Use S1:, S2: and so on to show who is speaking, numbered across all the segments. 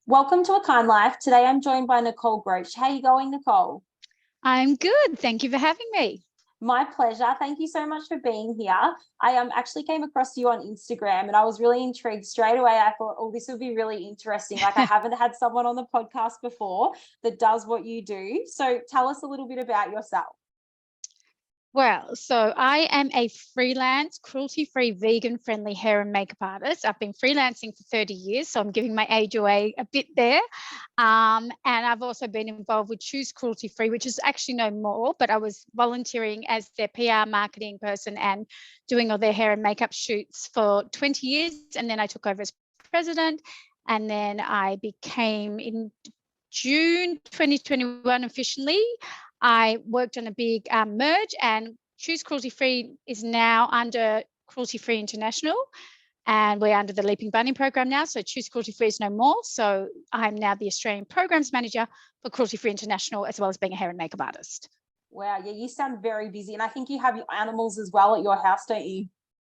S1: Welcome to A Kind Life. Today I'm joined by Nicole Groch. How are you going, Nicole?
S2: I'm good. Thank you for having me.
S1: My pleasure. Thank you so much for being here. I actually came across you on Instagram and I was really intrigued straight away. I thought, oh, this would be really interesting. Like I haven't had someone on the podcast before that does what you do. So tell us a little bit about yourself.
S2: Well, so I am a freelance, cruelty-free, vegan-friendly hair and makeup artist. I've been freelancing for 30 years, so I'm giving my age away a bit there. And I've also been involved with Choose Cruelty Free, which is actually no more, but I was volunteering as their PR marketing person and doing all their hair and makeup shoots for 20 years. And then I took over as president. And then I became, in June 2021 officially, I worked on a big merge, and Choose Cruelty Free is now under Cruelty Free International, and we're under the Leaping Bunny program now. So Choose Cruelty Free is no more. So I'm now the Australian Programs Manager for Cruelty Free International, as well as being a hair and makeup artist.
S1: Wow, yeah, you sound very busy. And I think you have your animals as well at your house, don't you?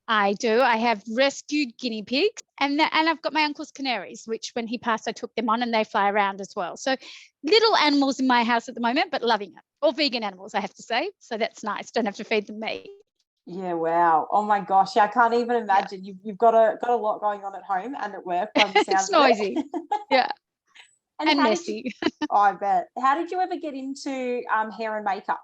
S2: I do. I have rescued guinea pigs, and I've got my uncle's canaries, which when he passed, I took them on, and they fly around as well. So little animals in my house at the moment, but loving it. All vegan animals, I have to say. So that's nice. Don't have to feed them meat.
S1: Yeah, wow. Oh my gosh. Yeah, I can't even imagine. You've got a lot going on at home and at work by the sounds
S2: It's
S1: of it.
S2: noisy. Yeah. And
S1: How did you,
S2: messy.
S1: oh, I bet. How did you ever get into hair and makeup?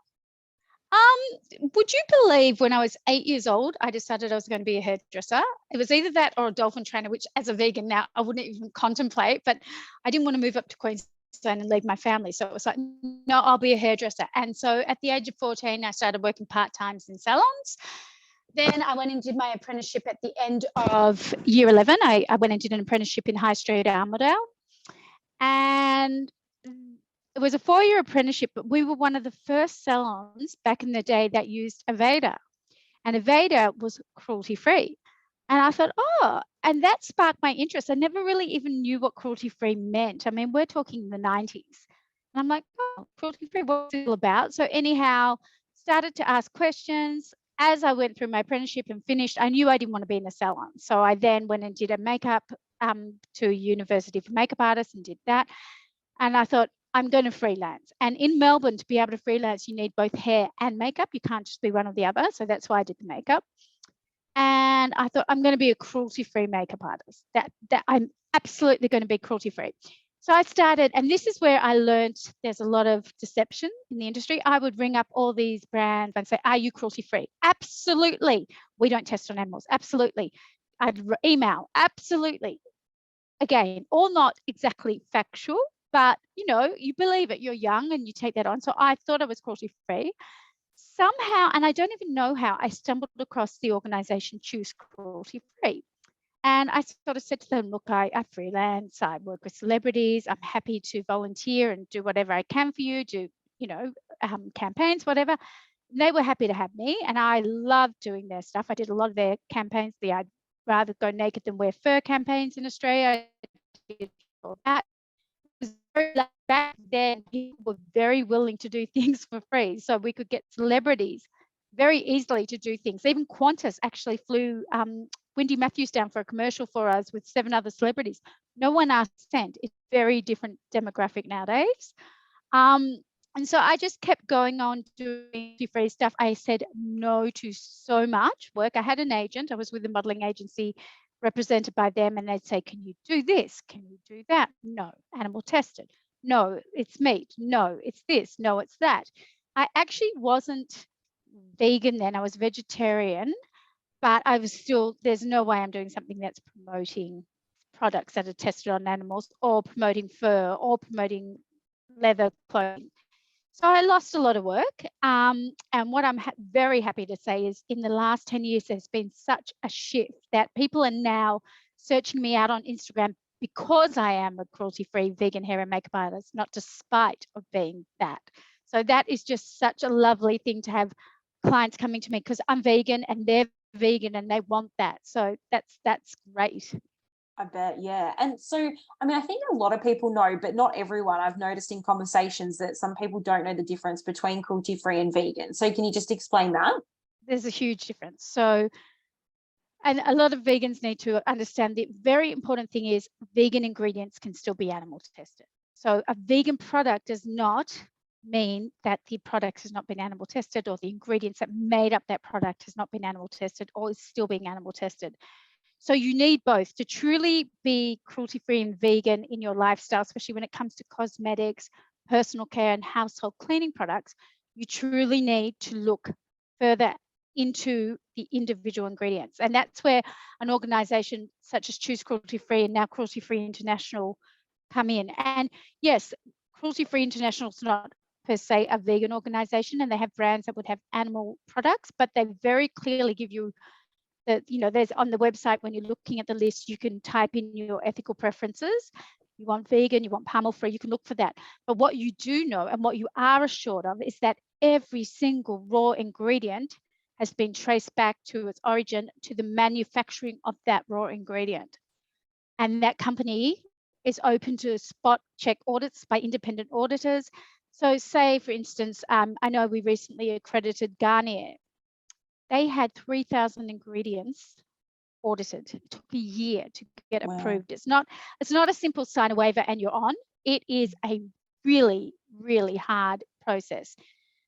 S2: Would you believe when I was 8 years old, I decided I was going to be a hairdresser? It was either that or a dolphin trainer, which as a vegan now, I wouldn't even contemplate, but I didn't want to move up to Queensland and leave my family. So it was like, no, I'll be a hairdresser. And so at the age of 14, I started working part-times in salons. Then I went and did my apprenticeship at the end of year 11. I went and did an apprenticeship in High Street, Armidale. And it was a 4-year apprenticeship, but we were one of the first salons back in the day that used Aveda. And Aveda was cruelty free. And I thought, oh, and that sparked my interest. I never really even knew what cruelty free meant. I mean, we're talking the 90s. And I'm like, oh, cruelty free, what's it all about? So, anyhow, started to ask questions. As I went through my apprenticeship and finished, I knew I didn't want to be in a salon. So, I then went and did a makeup to University for Makeup Artists and did that. And I thought, I'm going to freelance. And in Melbourne, to be able to freelance, you need both hair and makeup. You can't just be one or the other. So that's why I did the makeup. And I thought, I'm going to be a cruelty-free makeup artist. That I'm absolutely going to be cruelty-free. So I started, and this is where I learned there's a lot of deception in the industry. I would ring up all these brands and say, are you cruelty-free? Absolutely. We don't test on animals. Absolutely. I'd email. Absolutely. Again, all not exactly factual, but you believe it. You're young and you take that on. So I thought I was cruelty free. Somehow, and I don't even know how, I stumbled across the organization Choose Cruelty Free. And I sort of said to them, look, I freelance, I work with celebrities, I'm happy to volunteer and do whatever I can for you, do, campaigns, whatever. They were happy to have me, and I loved doing their stuff. I did a lot of their campaigns, the I'd rather go naked than wear fur campaigns in Australia. I did all that. Back then, people were very willing to do things for free. So we could get celebrities very easily to do things. Even Qantas actually flew Wendy Matthews down for a commercial for us with 7 other celebrities. No one asked cent. It's very different demographic nowadays. And so I just kept going on doing free stuff. I said no to so much work. I had an agent. I was with a modeling agency represented by them, and they'd say, can you do this? Can you do that? No. Animal tested. No, it's meat. No, it's this. No, it's that. I actually wasn't vegan then. I was vegetarian, but I was still, there's no way I'm doing something that's promoting products that are tested on animals or promoting fur or promoting leather clothing. So I lost a lot of work. And what I'm very happy to say is in the last 10 years, there's been such a shift that people are now searching me out on Instagram because I am a cruelty-free vegan hair and makeup artist, not despite of being that. So that is just such a lovely thing to have clients coming to me because I'm vegan and they're vegan and they want that. So that's great.
S1: I bet, yeah. And so, I mean, I think a lot of people know, but not everyone. I've noticed in conversations that some people don't know the difference between cruelty-free and vegan. So can you just explain that?
S2: There's a huge difference. So And a lot of vegans need to understand the very important thing is vegan ingredients can still be animal tested. So a vegan product does not mean that the product has not been animal tested, or the ingredients that made up that product has not been animal tested or is still being animal tested. So you need both to truly be cruelty-free and vegan in your lifestyle, especially when it comes to cosmetics, personal care, and household cleaning products. You truly need to look further into the individual ingredients. And that's where an organization such as Choose Cruelty Free and now Cruelty Free International come in. And yes, Cruelty Free International is not per se a vegan organization, and they have brands that would have animal products, but they very clearly give you that, there's on the website, when you're looking at the list, you can type in your ethical preferences. You want vegan, you want palm oil free, you can look for that. But what you do know and what you are assured of is that every single raw ingredient has been traced back to its origin, to the manufacturing of that raw ingredient. And that company is open to spot check audits by independent auditors. So say, for instance, I know we recently accredited Garnier. They had 3,000 ingredients audited. It took a year to get approved. It's not a simple sign a waiver and you're on. It is a really, really hard process.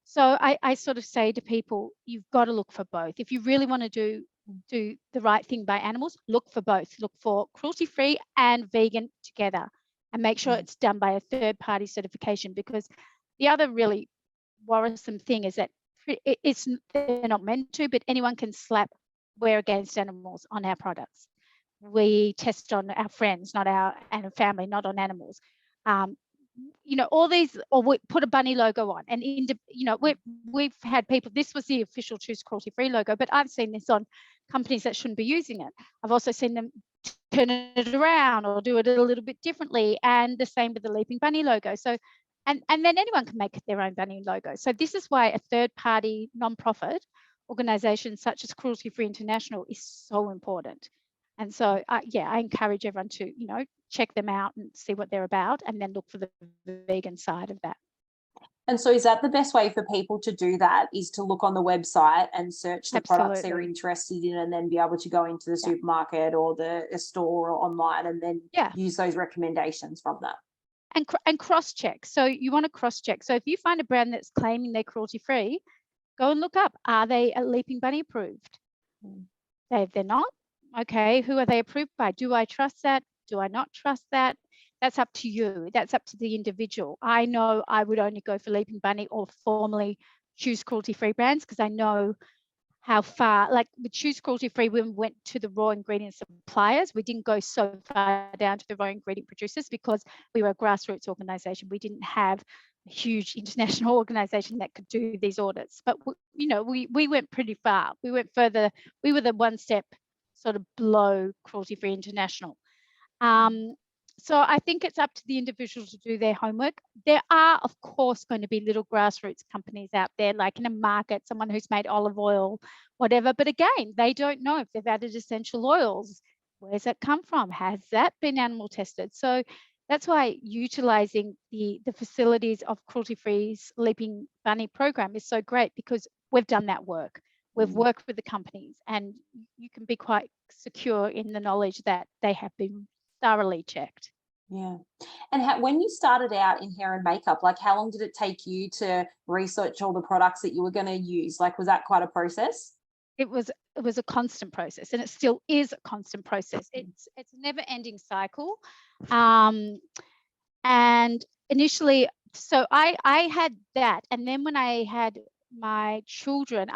S2: So I sort of say to people, you've got to look for both. If you really want to do the right thing by animals, look for both. Look for cruelty-free and vegan together, and make sure it's done by a third-party certification, because the other really worrisome thing is that they're not meant to, but anyone can slap "we're against animals" on our products. We test on our friends, not our family, not on animals. All these, or we put a bunny logo on, and we've had people. This was the official Choose Cruelty Free logo, but I've seen this on companies that shouldn't be using it. I've also seen them turn it around or do it a little bit differently, and the same with the Leaping Bunny logo. So, and then anyone can make their own bunny logo. So this is why a third-party non-profit organization such as Cruelty Free International is so important. And so, I encourage everyone to, check them out and see what they're about, and then look for the vegan side of that.
S1: And so is that the best way for people to do that, is to look on the website and search the products they're interested in, and then be able to go into the supermarket or the store or online and then use those recommendations from that?
S2: And cross-check. So you want to cross-check. So if you find a brand that's claiming they're cruelty-free, go and look up, are they a Leaping Bunny approved? They're not? Okay, who are they approved by? Do I trust that? Do I not trust that? That's up to you. That's up to the individual. I know I would only go for Leaping Bunny or formerly Choose Cruelty-Free brands, because I know how far, like with Choose Cruelty-Free, we went to the raw ingredient suppliers. We didn't go so far down to the raw ingredient producers because we were a grassroots organization. We didn't have a huge international organization that could do these audits. But, we went pretty far. We went further. We were the one step sort of below Cruelty Free International. So I think it's up to the individual to do their homework. There are, of course, going to be little grassroots companies out there, like in a market, someone who's made olive oil, whatever. But again, they don't know if they've added essential oils. Where's that come from? Has that been animal tested? So that's why utilizing the facilities of Cruelty Free's Leaping Bunny program is so great, because we've done that work. We've worked with the companies, and you can be quite secure in the knowledge that they have been thoroughly checked.
S1: Yeah. And when you started out in hair and makeup, like how long did it take you to research all the products that you were going to use? Like, was that quite a process?
S2: It was a constant process, and it still is a constant process. It's a never-ending cycle. And initially, so I had that, and then when I had my children,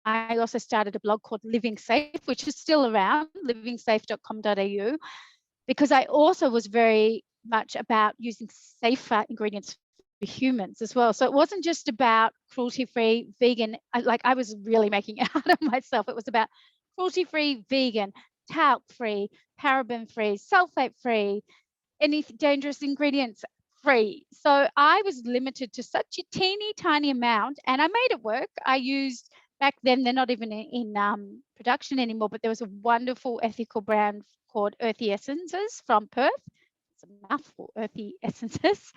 S2: I also started a blog called Living Safe, which is still around, livingsafe.com.au, because I also was very much about using safer ingredients for humans as well. So it wasn't just about cruelty-free, vegan. I was really making it out of myself. It was about cruelty-free, vegan, talc-free, paraben-free, sulfate-free, any dangerous ingredients free. So I was limited to such a teeny tiny amount, and I made it work. I used, back then, they're not even in production anymore, but there was a wonderful ethical brand called Earthy Essences from Perth. It's a mouthful, Earthy Essences.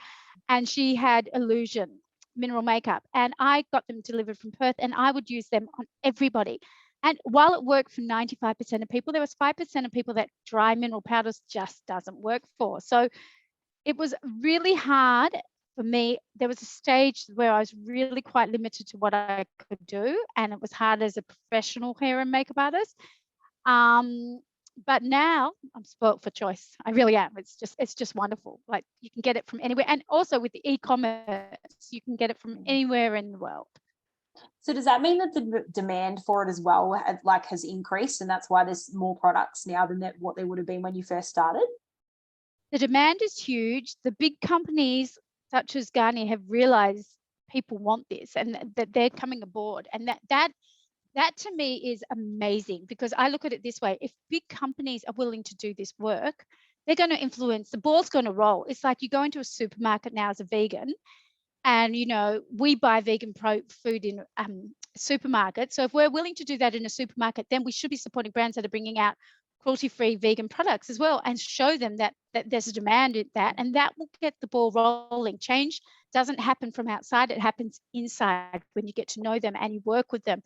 S2: And she had Illusion mineral makeup, and I got them delivered from Perth, and I would use them on everybody. And while it worked for 95% of people, there was 5% of people that dry mineral powders just doesn't work for. So it was really hard for me. There was a stage where I was really quite limited to what I could do, and it was hard as a professional hair and makeup artist. But now I'm spoilt for choice. I really am. It's just wonderful. Like, you can get it from anywhere, and also with the e-commerce, you can get it from anywhere in the world.
S1: So does that mean that the demand for it as well has increased, and that's why there's more products now than what there would have been when you first started?
S2: The demand is huge. The big companies such as Garnier have realized people want this, and that they're coming aboard. And that to me is amazing, because I look at it this way: if big companies are willing to do this work, they're going to influence, the ball's going to roll. It's like you go into a supermarket now as a vegan, and we buy vegan food in supermarkets. So if we're willing to do that in a supermarket, then we should be supporting brands that are bringing out cruelty-free vegan products as well, and show them that there's a demand in that, and that will get the ball rolling. Change doesn't happen from outside, it happens inside when you get to know them and you work with them.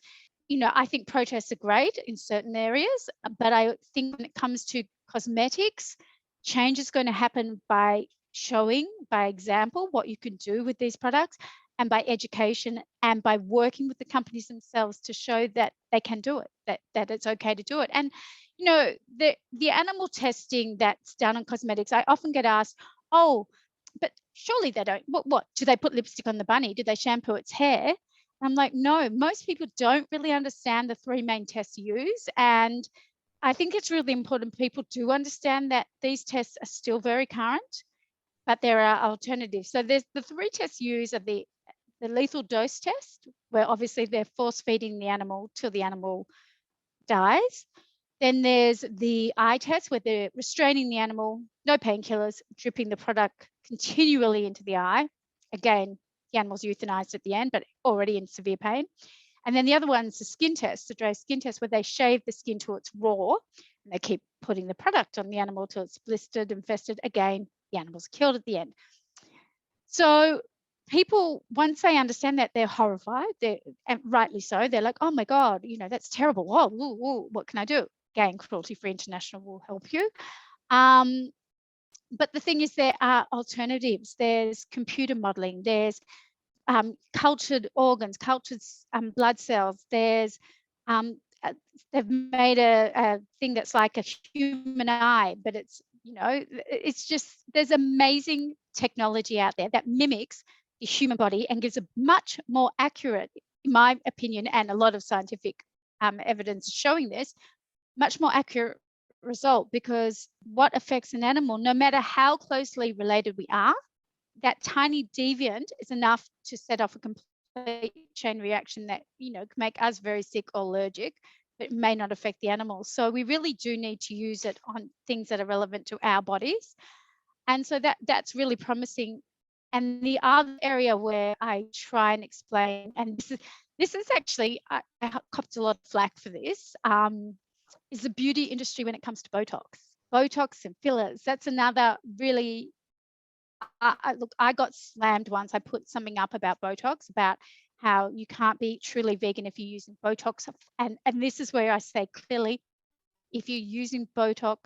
S2: I think protests are great in certain areas, but I think when it comes to cosmetics, change is going to happen by showing by example what you can do with these products, and by education, and by working with the companies themselves to show that they can do it, that it's okay to do it. And the animal testing that's done on cosmetics, I often get asked, oh, but surely they don't, what do they put lipstick on the bunny? Do they shampoo its hair? I'm like, no, most people don't really understand the 3 main tests used. And I think it's really important people do understand that these tests are still very current, but there are alternatives. So there's the 3 tests used are the lethal dose test, where obviously they're force feeding the animal till the animal dies. Then there's the eye test, where they're restraining the animal, no painkillers, dripping the product continually into the eye. Again, the animal's euthanized at the end, but already in severe pain. And then the other one's the skin test, the dry skin test, where they shave the skin till it's raw, and they keep putting the product on the animal till it's blistered, infested. Again, the animal's killed at the end. So people, once they understand that, they're horrified, and rightly so. They're like, oh my God, that's terrible. Oh, ooh, what can I do? Again, Cruelty Free International will help you. But the thing is, there are alternatives. There's computer modeling. There's cultured organs, cultured blood cells. There's they've made a thing that's like a human eye, but it's just, there's amazing technology out there that mimics the human body and gives a much more accurate, in my opinion, and a lot of scientific evidence showing this, much more accurate result. Because what affects an animal, no matter how closely related we are, that tiny deviant is enough to set off a complete chain reaction that can make us very sick or allergic, but may not affect the animals. So we really do need to use it on things that are relevant to our bodies. And so that's really promising. And the other area where I try and explain, and this is actually, I copped a lot of flack for this, is the beauty industry when it comes to Botox and fillers. That's another really, look, I got slammed once. I put something up about Botox, about how you can't be truly vegan if you're using Botox. And this is where I say clearly, if you're using Botox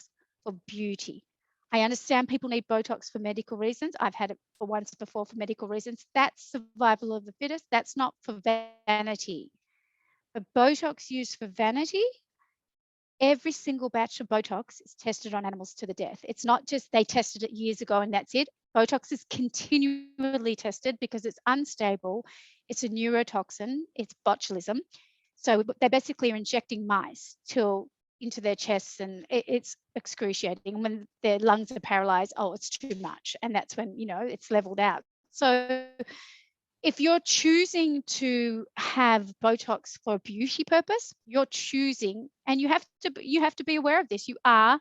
S2: for beauty, I understand people need Botox for medical reasons. I've had it for once before for medical reasons. That's survival of the fittest. That's not for vanity. But Botox used for vanity, every single batch of Botox is tested on animals to the death. It's not just they tested it years ago and that's it. Botox is continually tested because it's unstable. It's a neurotoxin. It's botulism. So they basically are injecting mice into their chests, and it's excruciating. And when their lungs are paralyzed, it's too much. And that's when, it's leveled out. So if you're choosing to have Botox for a beauty purpose, you're choosing, and you have to be aware of this. You are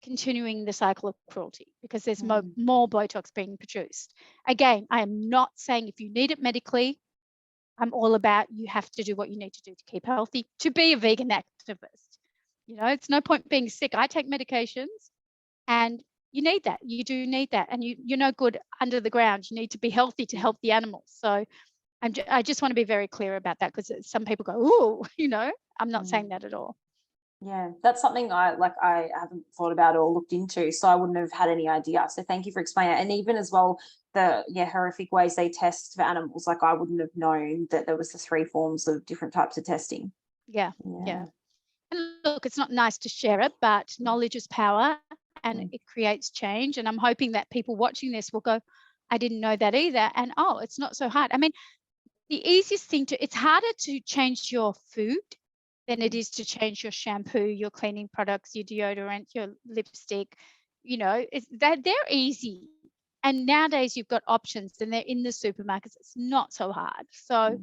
S2: continuing the cycle of cruelty, because there's more Botox being produced. Again, I am not saying if you need it medically, I'm all about you have to do what you need to do to keep healthy, to be a vegan activist. It's no point being sick. I take medications, and you need that. You do need that. And you're no good under the ground. You need to be healthy to help the animals. So I just want to be very clear about that, because some people go, oh, I'm not saying that at all.
S1: Yeah, that's something I haven't thought about or looked into, so I wouldn't have had any idea. So thank you for explaining it. And even as well, the horrific ways they test for animals, like I wouldn't have known that there was the 3 forms of different types of testing.
S2: Yeah. And look, it's not nice to share it, but knowledge is power, and it creates change. And I'm hoping that people watching this will go, I didn't know that either. And it's not so hard. I mean, the easiest thing it's harder to change your food than it is to change your shampoo, your cleaning products, your deodorant, your lipstick. They're easy. And nowadays you've got options, and they're in the supermarkets. It's not so hard. So,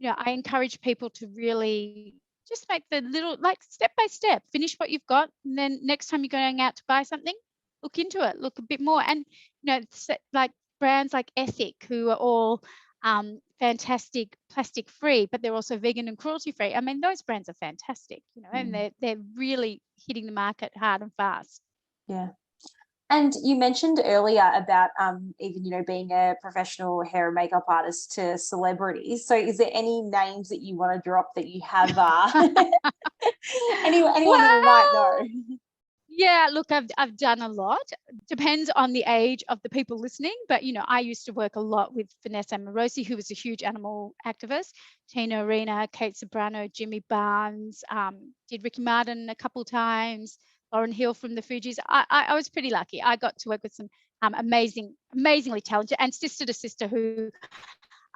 S2: I encourage people to really just make the little, like, step by step, finish what you've got. And then next time you're going out to buy something, look into it, look a bit more. And, like brands like Ethic, who are all fantastic, plastic free, but they're also vegan and cruelty free. I mean, those brands are fantastic, and they're really hitting the market hard and fast.
S1: Yeah. And you mentioned earlier about even being a professional hair and makeup artist to celebrities. So is there any names that you want to drop that you have anyone who might know?
S2: Yeah, look, I've done a lot. Depends on the age of the people listening, but I used to work a lot with Vanessa Morosi, who was a huge animal activist, Tina Arena, Kate Sobrano, Jimmy Barnes, did Ricky Martin a couple times, Lauryn Hill from the Fugees. I was pretty lucky. I got to work with some amazingly talented, and Sister to Sister, who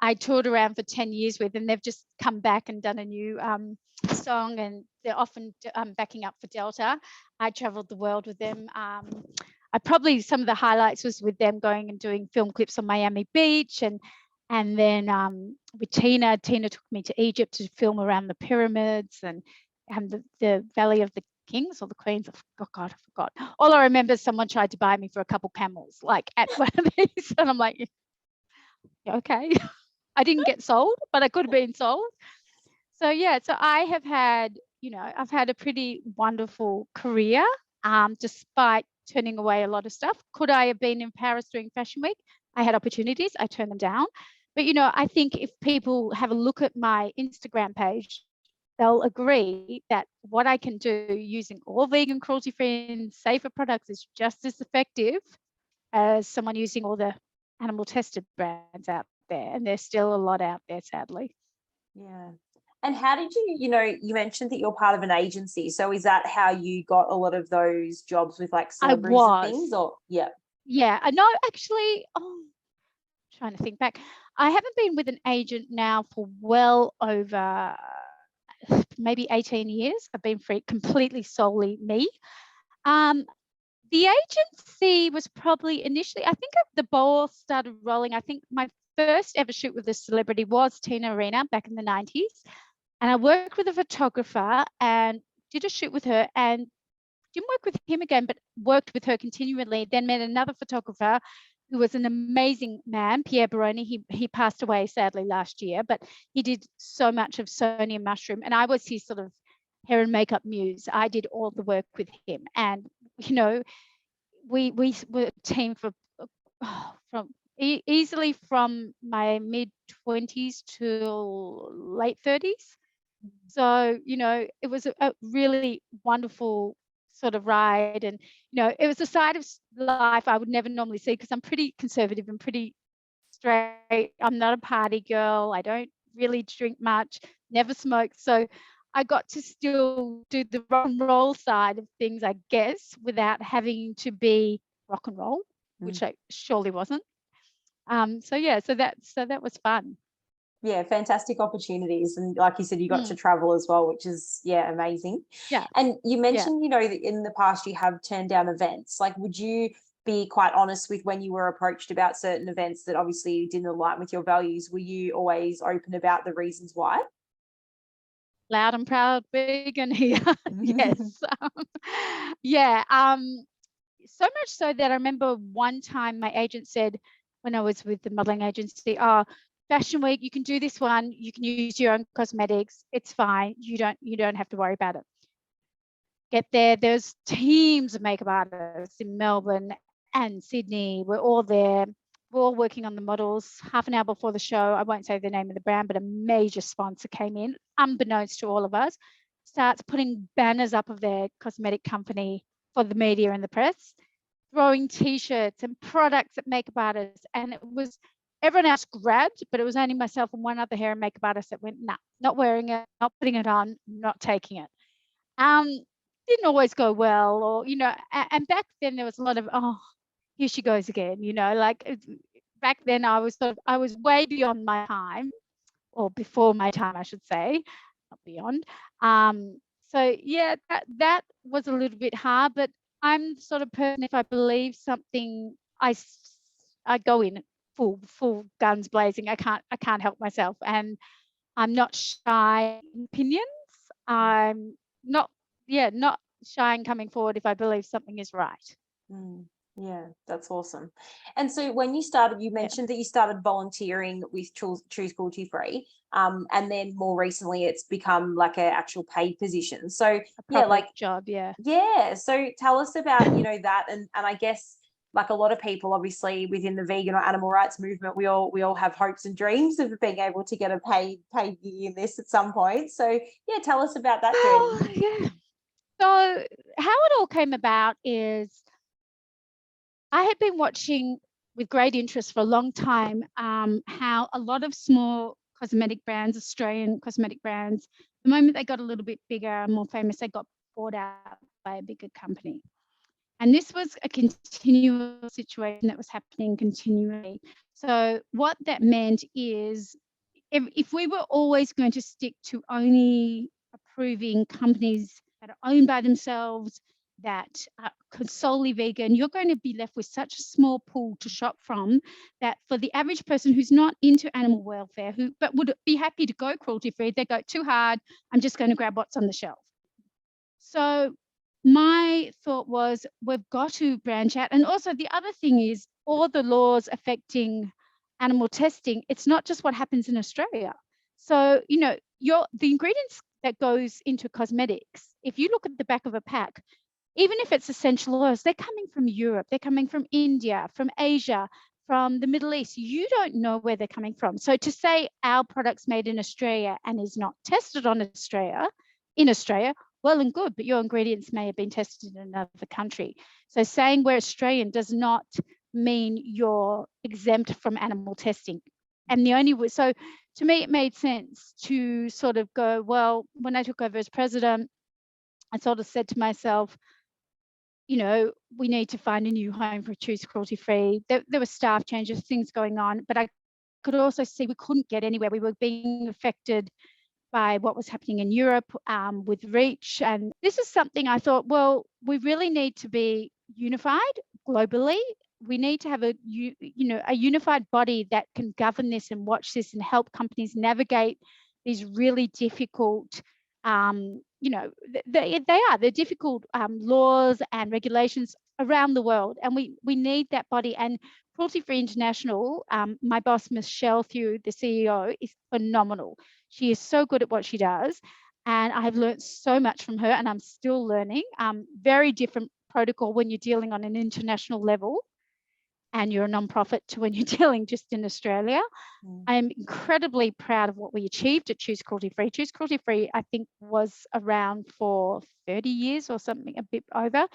S2: I toured around for 10 years with, and they've just come back and done a new song, and they're often backing up for Delta. I traveled the world with them. Some of the highlights was with them going and doing film clips on Miami Beach, and then with Tina took me to Egypt to film around the pyramids and the Valley of the Kings or the Queens. Oh God, I forgot. All I remember is someone tried to buy me for a couple camels, like at one of these, and I'm like, yeah, okay. I didn't get sold, but I could have been sold. So I have had, I've had a pretty wonderful career, despite turning away a lot of stuff. Could I have been in Paris during Fashion Week? I had opportunities, I turned them down. But, I think if people have a look at my Instagram page, they'll agree that what I can do using all vegan, cruelty-free and safer products is just as effective as someone using all the animal tested brands out there. And there's still a lot out there, sadly.
S1: Yeah. And how did you mentioned that you're part of an agency. So is that how you got a lot of those jobs with like celebrities and things? Or
S2: Yeah. No, actually, trying to think back. I haven't been with an agent now for well over maybe 18 years. I've been completely solely me. The agency was probably initially, I think the ball started rolling. I think my first ever shoot with a celebrity was Tina Arena back in the 90s. And I worked with a photographer and did a shoot with her, and didn't work with him again, but worked with her continually. Then met another photographer who was an amazing man, Pierre Baroni. He passed away sadly last year, but he did so much of Sonia Mushroom, and I was his sort of hair and makeup muse. I did all the work with him, and we were a team for easily from my mid-20s to late 30s. So, it was a really wonderful sort of ride. And, it was a side of life I would never normally see, because I'm pretty conservative and pretty straight. I'm not a party girl. I don't really drink much, never smoked. So I got to still do the rock and roll side of things, I guess, without having to be rock and roll, which I surely wasn't. So that was fun.
S1: Yeah, fantastic opportunities. And like you said, you got to travel as well, which is, amazing.
S2: Yeah.
S1: And you mentioned, that in the past you have turned down events. Like, would you be quite honest with when you were approached about certain events that obviously didn't align with your values? Were you always open about the reasons why?
S2: Loud and proud vegan here. Yes. So much so that I remember one time my agent said, when I was with the modeling agency, Fashion Week, you can do this one, you can use your own cosmetics, it's fine, you don't have to worry about it. Get there, there's teams of makeup artists in Melbourne and Sydney, we're all there. we're all working on the models. Half an hour before the show, I won't say the name of the brand, but a major sponsor came in, unbeknownst to all of us, starts putting banners up of their cosmetic company for the media and the press, throwing T-shirts and products at makeup artists. And it was, everyone else grabbed, but it was only myself and one other hair and makeup artist that went, nah, not wearing it, not putting it on, not taking it. Didn't always go well, or, and back then there was a lot of, oh, here she goes again, like back then I was way beyond my time, or before my time, I should say, not beyond. So yeah, that was a little bit hard, but I'm the sort of person, if I believe something, I go in full guns blazing. I can't help myself, and I'm not shy in opinions. I'm not shy in coming forward if I believe something is right.
S1: Yeah, that's awesome. And so when you started, you mentioned that you started volunteering with Choose Cruelty Free, and then more recently it's become like an actual paid position. So like
S2: job.
S1: So tell us about that, and I guess, like a lot of people, obviously, within the vegan or animal rights movement, we all have hopes and dreams of being able to get a paid gig in this at some point. So yeah, tell us about that journey.
S2: Yeah. So how it all came about is, I had been watching with great interest for a long time how a lot of small cosmetic brands, Australian cosmetic brands, the moment they got a little bit bigger and more famous, they got bought out by a bigger company. And this was a continual situation that was happening continually. So what that meant is, if we were always going to stick to only approving companies that are owned by themselves, that are solely vegan, you're going to be left with such a small pool to shop from, that for the average person who's not into animal welfare, but would be happy to go cruelty free, they go, too hard, I'm just going to grab what's on the shelf. So my thought was, we've got to branch out. And also the other thing is, all the laws affecting animal testing, it's not just what happens in Australia. So, the ingredients that goes into cosmetics, if you look at the back of a pack, even if it's essential oils, they're coming from Europe, they're coming from India, from Asia, from the Middle East. You don't know where they're coming from. So to say our product's made in Australia and is not tested in Australia, well and good, but your ingredients may have been tested in another country. So saying we're Australian does not mean you're exempt from animal testing. And the only way, so to me, it made sense to sort of go, well, when I took over as president, I sort of said to myself, we need to find a new home for Choose Cruelty Free. There were staff changes, things going on, but I could also see we couldn't get anywhere. We were being affected by what was happening in Europe with REACH. And this is something I thought, well, we really need to be unified globally. We need to have a unified body that can govern this and watch this and help companies navigate these really difficult, they're difficult laws and regulations around the world. And we need that body. And Cruelty Free International, my boss, Michelle Thew, the CEO, is phenomenal. She is so good at what she does. And I have learned so much from her, and I'm still learning. Very different protocol when you're dealing on an international level and you're a nonprofit to when you're dealing just in Australia. I'm incredibly proud of what we achieved at Choose Cruelty Free. Choose Cruelty Free, I think, was around for 30 years or something, a bit over.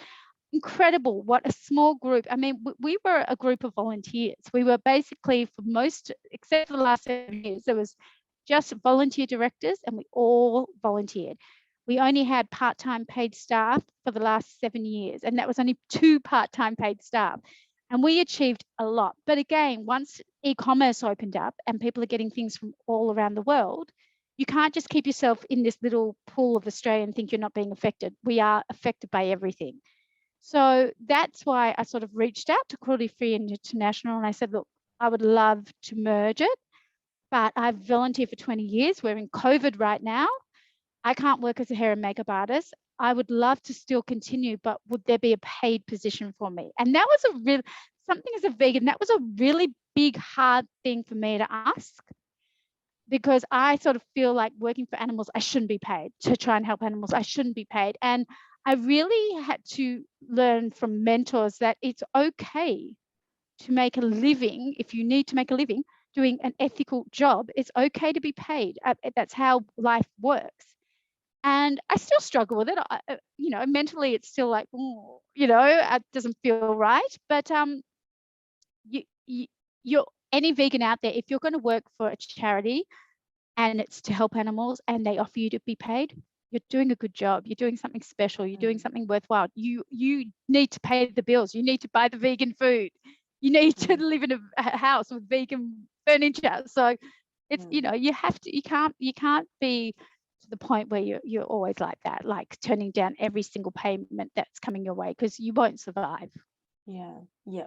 S2: Incredible what a small group. I mean, we were a group of volunteers. We were basically, for most, except for the last 7 years, there was just volunteer directors, and we all volunteered. We only had part-time paid staff for the last 7 years, and that was only 2 part-time paid staff. And we achieved a lot. But again, once e-commerce opened up and people are getting things from all around the world, you can't just keep yourself in this little pool of Australia and think you're not being affected. We are affected by everything. So that's why I sort of reached out to Cruelty Free International, and I said, look, I would love to merge it, but I've volunteered for 20 years. We're in COVID right now. I can't work as a hair and makeup artist. I would love to still continue, but would there be a paid position for me? And that was something as a vegan, that was a really big, hard thing for me to ask, because I sort of feel like working for animals, I shouldn't be paid. To try and help animals, I shouldn't be paid. And I really had to learn from mentors that it's okay to make a living, if you need to make a living doing an ethical job, it's okay to be paid. That's how life works. And I still struggle with it. Mentally, it's still like, it doesn't feel right. But you're any vegan out there, if you're going to work for a charity and it's to help animals and they offer you to be paid, you're doing a good job. You're doing something special. You're doing something worthwhile. You need to pay the bills. You need to buy the vegan food. You need to live in a house with vegan furniture. So it's, you can't be to the point where you're always like that, like turning down every single payment that's coming your way, because you won't survive.
S1: Yeah.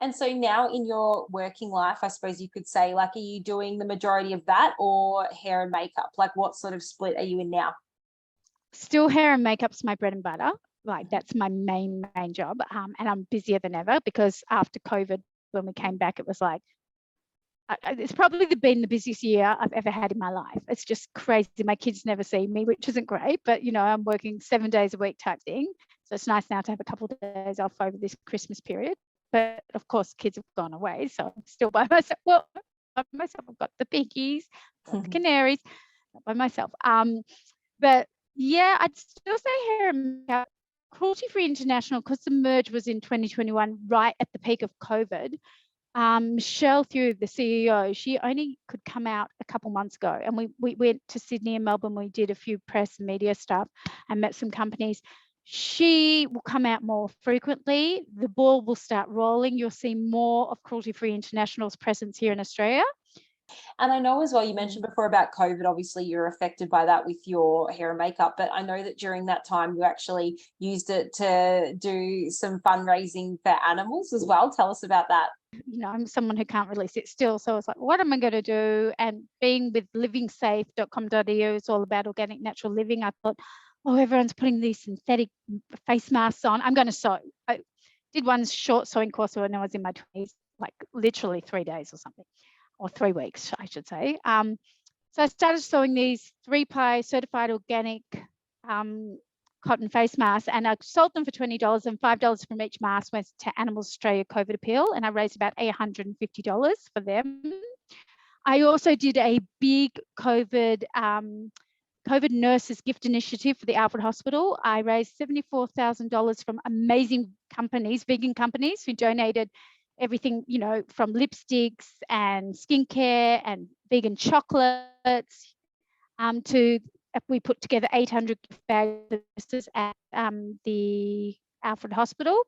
S1: And so now in your working life, I suppose you could say, like, are you doing the majority of that or hair and makeup? Like, what sort of split are you in now?
S2: Still, hair and makeup's my bread and butter. Like, that's my main job. And I'm busier than ever, because after COVID, when we came back, it was like, it's probably been the busiest year I've ever had in my life. It's just crazy. My kids never see me, which isn't great, but I'm working 7 days a week type thing. So it's nice now to have a couple of days off over this Christmas period. But of course, kids have gone away, so I'm still by myself. Well, by myself, I've got the piggies, got the canaries, not by myself. But yeah, I'd still say hair and makeup. Cruelty Free International, because the merge was in 2021, right at the peak of COVID. Michelle, through the CEO, she only could come out a couple months ago, and we went to Sydney and Melbourne. We did a few press and media stuff and met some companies. She will come out more frequently. The ball will start rolling. You'll see more of Cruelty Free International's presence here in Australia.
S1: And I know as well, you mentioned before about COVID, obviously you're affected by that with your hair and makeup, but I know that during that time you actually used it to do some fundraising for animals as well. Tell us about that.
S2: I'm someone who can't really sit still. So it's like, what am I going to do? And being with livingsafe.com.au, it's all about organic, natural living. I thought, everyone's putting these synthetic face masks on. I'm going to sew. I did one short sewing course when I was in my 20s, like literally 3 days or something, or 3 weeks, I should say. So I started sewing these 3-ply certified organic cotton face masks, and I sold them for $20, and $5 from each mask went to Animals Australia COVID Appeal, and I raised about $850 for them. I also did a big COVID nurses gift initiative for the Alfred Hospital. I raised $74,000 from amazing companies, vegan companies, who donated everything, from lipsticks and skincare and vegan chocolates, we put together 800 bags at the Alfred Hospital,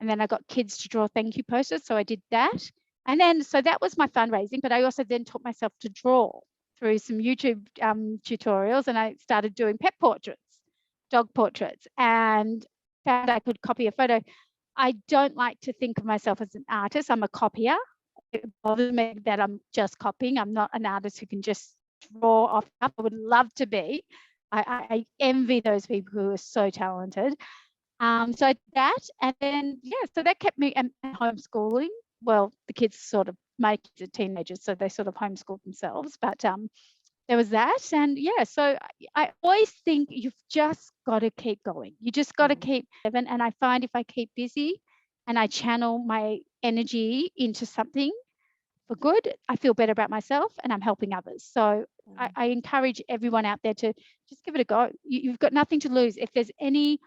S2: and then I got kids to draw thank you posters, so I did that. And then, so that was my fundraising, but I also then taught myself to draw through some YouTube tutorials, and I started doing pet portraits, dog portraits, and found I could copy a photo. I don't like to think of myself as an artist. I'm a copier. It bothers me that I'm just copying. I'm not an artist who can just draw off. I would love to be. I envy those people who are so talented. So that, and then, so that kept me and homeschooling. Well, the kids my kids are teenagers, so they sort of homeschooled themselves, but there was that. And so I always think you've just got to keep going. You just got to keep, and I find if I keep busy and I channel my energy into something for good, I feel better about myself and I'm helping others. So I encourage everyone out there to just give it a go. You've got nothing to lose. If there's any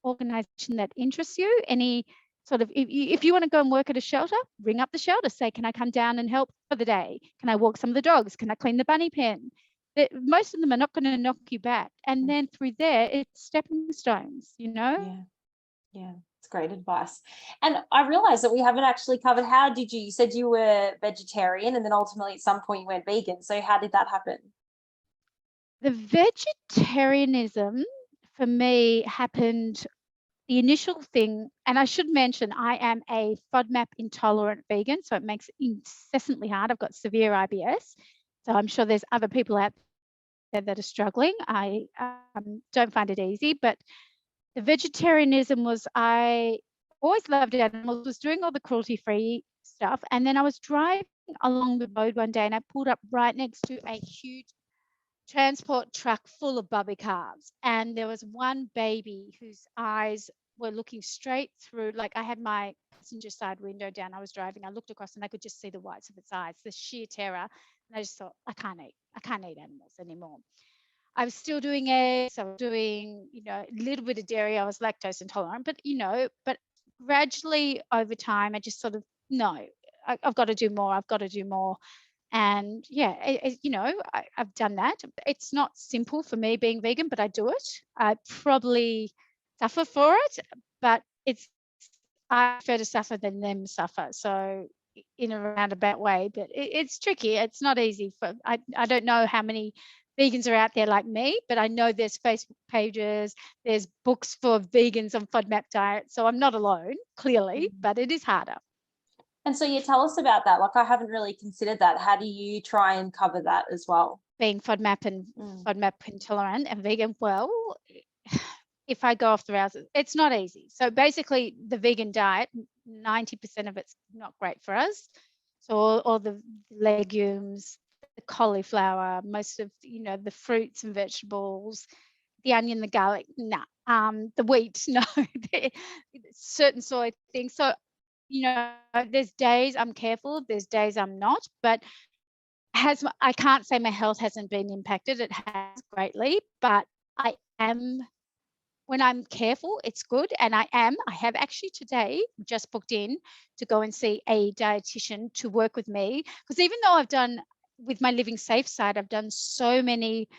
S2: organization that interests you, any sort of, if you want to go and work at a shelter, ring up the shelter, say, can I come down and help for the day? Can I walk some of the dogs? Can I clean the bunny pen? Most of them are not going to knock you back. And then through there, it's stepping stones,
S1: Yeah, it's great advice. And I realized that we haven't actually covered, you said you were vegetarian and then ultimately at some point you went vegan. So how did that happen?
S2: The vegetarianism for me happened, the initial thing, and I should mention I am a FODMAP intolerant vegan, so it makes it incessantly hard. I've got severe IBS, so I'm sure there's other people out there that are struggling. I don't find it easy, but the vegetarianism was, I always loved animals, was doing all the cruelty-free stuff, and then I was driving along the road one day and I pulled up right next to a huge transport truck full of bubby calves, and there was one baby whose eyes were looking straight through, like I had my passenger side window down. I was driving. I looked across and I could just see the whites of its eyes, the sheer terror. And I just thought, I can't eat animals anymore. I was still doing eggs. I was doing, a little bit of dairy. I was lactose intolerant, but gradually over time, I just sort of, no, I've got to do more. I've got to do more. And yeah, I've done that. It's not simple for me being vegan, but I do it. I probably suffer for it, but I prefer to suffer than them suffer. So in a roundabout way, but it's tricky. It's not easy. I don't know how many vegans are out there like me, but I know there's Facebook pages, there's books for vegans on FODMAP diet. So I'm not alone, clearly, but it is harder.
S1: And so you tell us about that. Like, I haven't really considered that. How do you try and cover that as well?
S2: Being FODMAP and FODMAP intolerant and vegan, well, if I go off the rails, it's not easy. So basically the vegan diet, 90% of it's not great for us. So all the legumes, the cauliflower, most of, the fruits and vegetables, the onion, the garlic, the wheat, no, certain soy things. So, there's days I'm careful, there's days I'm not, but I can't say my health hasn't been impacted. It has greatly, but when I'm careful, it's good. And I have actually today just booked in to go and see a dietitian to work with me. Because even though I've done with my Living Safe side, I've done so many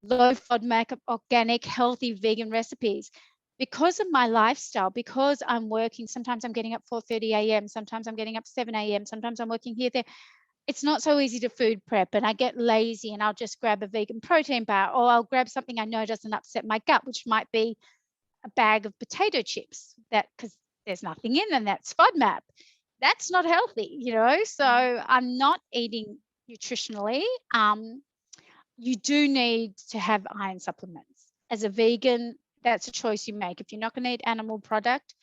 S2: low FODMAP, organic, healthy vegan recipes. Because of my lifestyle, because I'm working, sometimes I'm getting up 4:30 a.m., sometimes I'm getting up 7 a.m., sometimes I'm working here, there. It's not so easy to food prep, and I get lazy and I'll just grab a vegan protein bar, or I'll grab something I know doesn't upset my gut, which might be a bag of potato chips, because there's nothing in them, that's FODMAP. That's not healthy, so I'm not eating nutritionally. You do need to have iron supplements. As a vegan, that's a choice you make. If you're not going to eat animal product,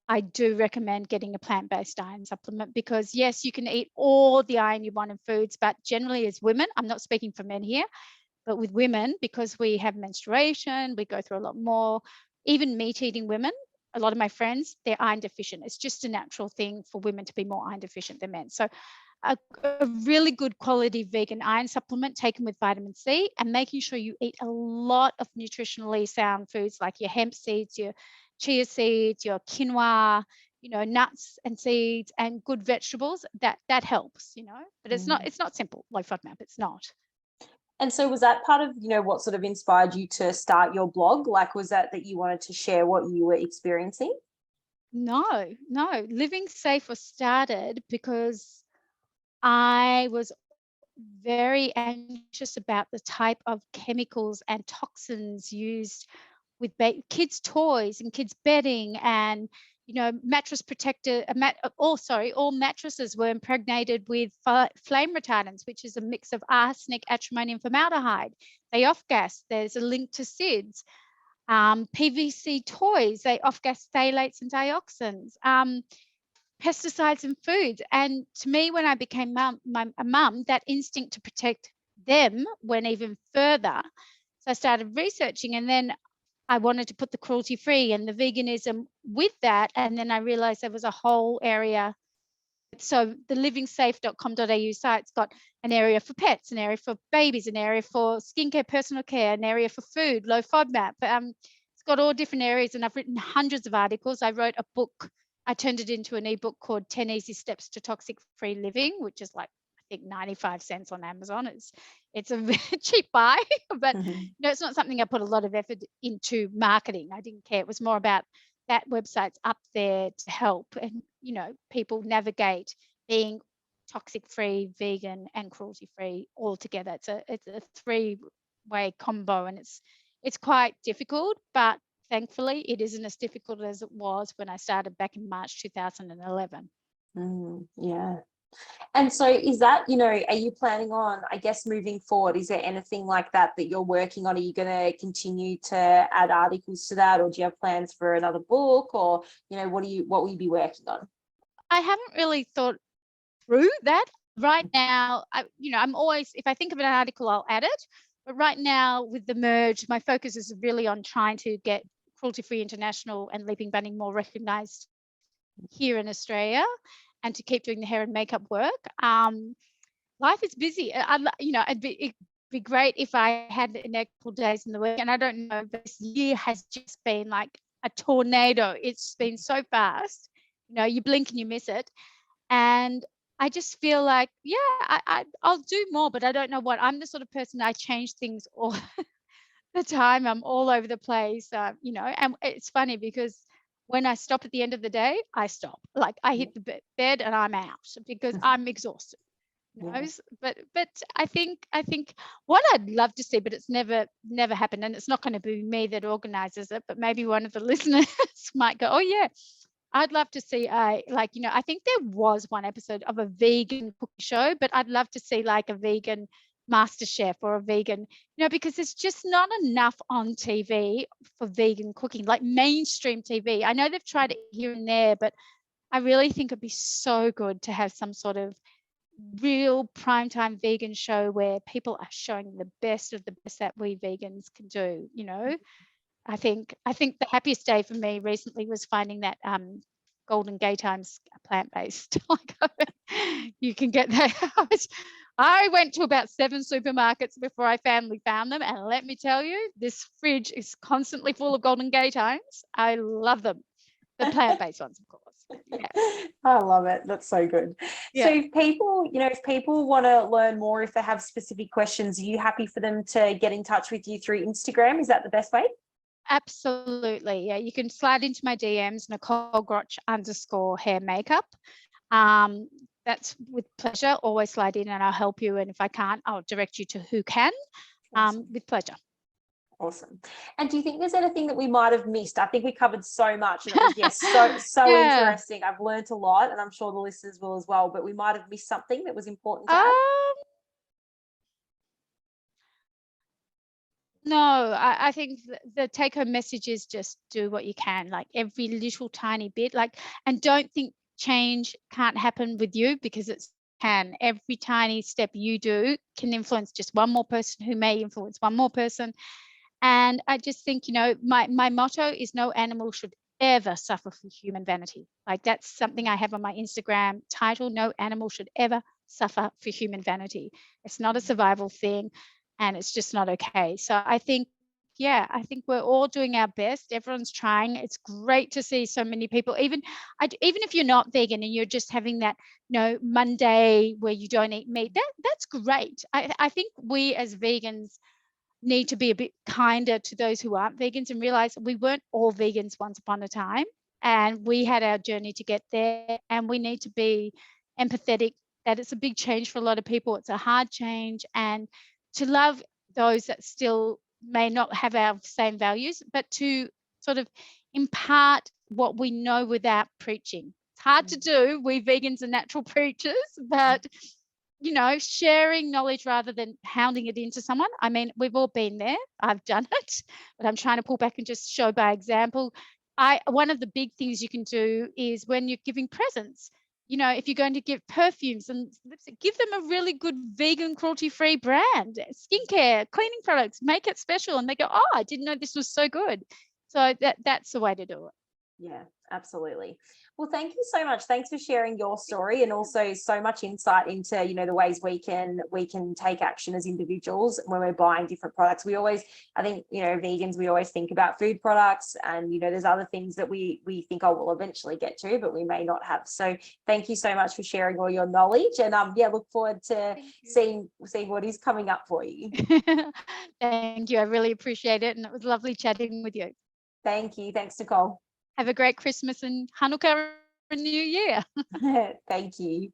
S2: I do recommend getting a plant-based iron supplement, because yes, you can eat all the iron you want in foods, but generally as women, I'm not speaking for men here, but with women, because we have menstruation, we go through a lot more. Even meat-eating women, a lot of my friends, they're iron deficient. It's just a natural thing for women to be more iron deficient than men. So a really good quality vegan iron supplement taken with vitamin C, and making sure you eat a lot of nutritionally sound foods like your hemp seeds, your chia seeds, your quinoa, nuts and seeds, and good vegetables. That helps, but it's not simple, low FODMAP. It's not.
S1: And so was that part of, what sort of inspired you to start your blog? Like, was that you wanted to share what you were experiencing?
S2: No. Living Safe was started because I was very anxious about the type of chemicals and toxins used with kids' toys and kids' bedding, and mattress protector. All mattresses were impregnated with flame retardants, which is a mix of arsenic, atrimonium, formaldehyde. They off-gas. There's a link to SIDS. PVC toys, they off-gas phthalates and dioxins. Pesticides in foods. And to me, when I became a mum, that instinct to protect them went even further. So I started researching, and then I wanted to put the cruelty-free and the veganism with that. And then I realized there was a whole area. So the livingsafe.com.au site's got an area for pets, an area for babies, an area for skincare, personal care, an area for food, low FODMAP. It's got all different areas, and I've written hundreds of articles. I wrote a book. I turned it into an ebook called 10 Easy Steps to Toxic-Free Living, which is like, I think 95 cents on Amazon. It's a very cheap buy, but it's not something I put a lot of effort into marketing. I didn't care. It was more about that website's up there to help, and people navigate being toxic-free, vegan, and cruelty-free all together. It's a three-way combo, and it's quite difficult, but thankfully it isn't as difficult as it was when I started back in March 2011.
S1: Yeah. And so is that, are you planning on, I guess, moving forward, is there anything like that you're working on? Are you going to continue to add articles to that, or do you have plans for another book, or, what will you be working on?
S2: I haven't really thought through that right now. I'm always, if I think of an article, I'll add it. But right now with the merge, my focus is really on trying to get Cruelty Free International and Leaping Bunny more recognized here in Australia and to keep doing the hair and makeup work. Life is busy. It'd be great if I had an extra days in the week. And I don't know, but this year has just been like a tornado. It's been so fast. You blink and you miss it. And I just feel like, yeah, I'll do more, but I don't know what. I'm the sort of person, I change things all the time. I'm all over the place, and it's funny because when I stop at the end of the day, I stop. Like I hit the bed and I'm out because I'm exhausted.
S1: Yeah.
S2: But I think what I'd love to see, but it's never happened, and it's not going to be me that organizes it, but maybe one of the listeners might go, oh yeah, I'd love to see I think there was one episode of a vegan cooking show, but I'd love to see like a vegan master chef or a vegan, because there's just not enough on TV for vegan cooking, like mainstream TV. I know they've tried it here and there, but I really think it'd be so good to have some sort of real primetime vegan show where people are showing the best of the best that we vegans can do. I think the happiest day for me recently was finding that Golden Gay Times plant-based. Like you can get that. I went to about 7 supermarkets before I finally found them, and let me tell you, this fridge is constantly full of Golden Gay Times. I love them. The plant-based ones, of course. Yeah.
S1: I love it. That's so good.
S2: Yeah.
S1: So if people want to learn more, if they have specific questions, are you happy for them to get in touch with you through Instagram? Is that the best way?
S2: Absolutely. Yeah. You can slide into my DMs, Nicole Groch _hair makeup. That's with pleasure. Always slide in and I'll help you. And if I can't, I'll direct you to who can.
S1: Awesome.
S2: With pleasure.
S1: Awesome. And do you think there's anything that we might have missed? I think we covered so much, and it was so
S2: Yeah.
S1: interesting. I've learned a lot, and I'm sure the listeners will as well, but we might have missed something that was important to add.
S2: No, I think the take-home message is just do what you can, like every little tiny bit, and don't think change can't happen with you, because it can. Every tiny step you do can influence just one more person who may influence one more person. And I just think, my motto is no animal should ever suffer for human vanity. Like that's something I have on my Instagram title, no animal should ever suffer for human vanity. It's not a survival thing, and it's just not okay. So I think we're all doing our best. Everyone's trying. It's great to see so many people, even if you're not vegan and you're just having that, Monday where you don't eat meat, that's great. I think we as vegans need to be a bit kinder to those who aren't vegans and realize we weren't all vegans once upon a time, and we had our journey to get there, and we need to be empathetic that it's a big change for a lot of people. It's a hard change, and to love those that still may not have our same values, but to sort of impart what we know without preaching. It's hard to do. We vegans are natural preachers, but sharing knowledge rather than hounding it into someone. I mean, we've all been there. I've done it, but I'm trying to pull back and just show by example. One of the big things you can do is when you're giving presents, if you're going to give perfumes and give them a really good vegan cruelty-free brand, skincare, cleaning products, make it special. And they go, oh, I didn't know this was so good. So that's the way to do it.
S1: Yeah, absolutely. Well, thank you so much. Thanks for sharing your story, and also so much insight into, the ways we can take action as individuals when we're buying different products. We always, I think, vegans, we always think about food products, and, there's other things that we think, oh, we'll eventually get to, but we may not have. So thank you so much for sharing all your knowledge, and look forward to seeing what is coming up for you.
S2: Thank you. I really appreciate it. And it was lovely chatting with you.
S1: Thank you. Thanks, Nicole.
S2: Have a great Christmas and Hanukkah and New Year.
S1: Thank you.